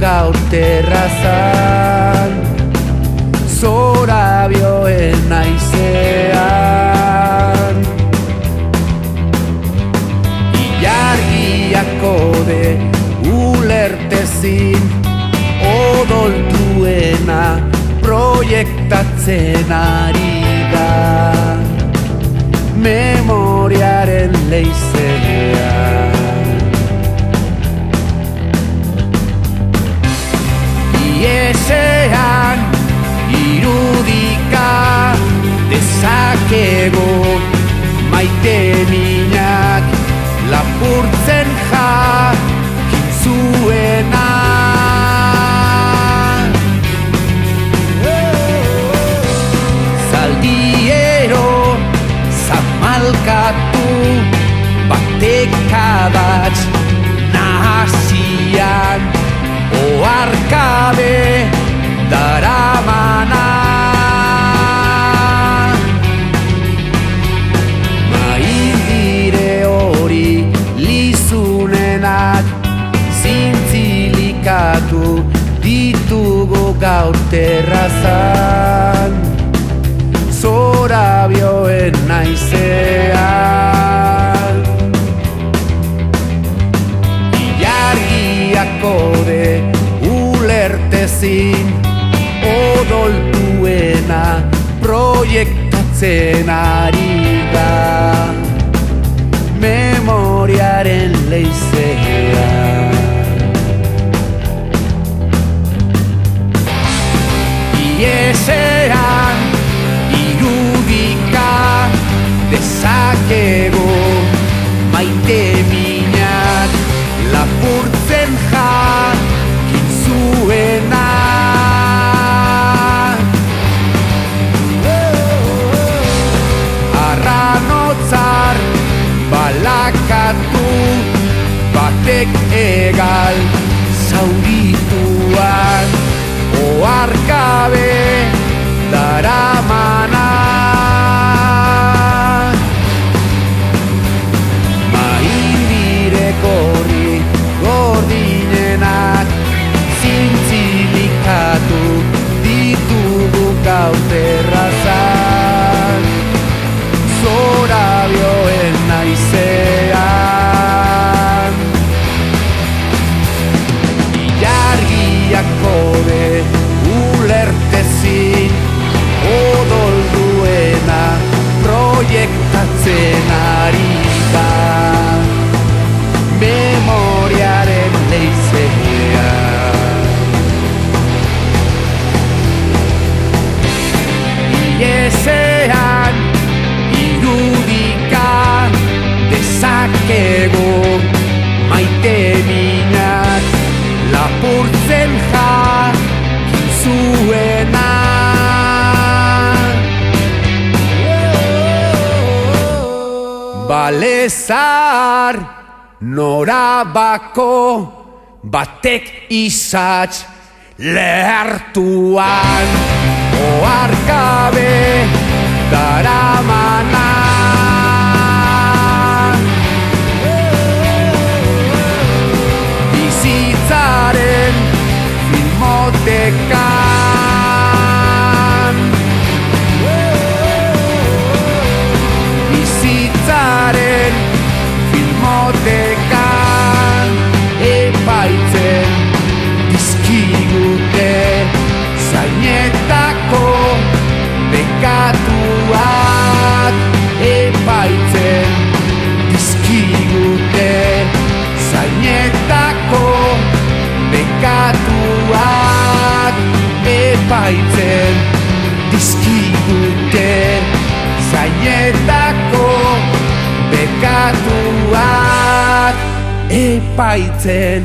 gaur terrazan, zorabioen naizean. Ilargiak kode ulertezin, odolduena proiektatzen ari da, memoriaren leizean. Iesean irudika dezakego, maite minak lapurtzen jakin zuena. Zaldiero zamalkatu batekadats nahasian, oarkabe daramana. Maindire hori lizunenak zintzilikatu ditugu gaur terrazan, zorabioen naizean. Ilargiak kode ulertezin, odolduena proiektatzen ari da, memoriaren leizean. Iesean irudika dezakego, maite minak lapurtzen jakin zuena. Arranotzar balakatu batek egal zaurituan, oarkabe daramana. Maindire gorri gordinenak zintzilikatu ditugu gaur terrazan, zorabioen naizean. Ilargiak kode ulertezin, odolduena proiektatzen ari da, memoriaren leizean. Iesean irudika dezakego, maite minak lapurtzen jakin zuena. Balezar norabako batek izatz lehertuan, oarkabe daramana. Bizitzaren filmotekan, bizitzaren filmotekan, epaitzen dizkigute zainetako bekatuak. Epaitzen dizkigute zainetako bekatuak. Epaitzen dizkigute zainetako bekatuak. Epaitzen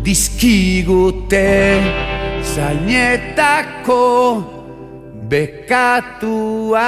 dizkigute zainetako bekatuak.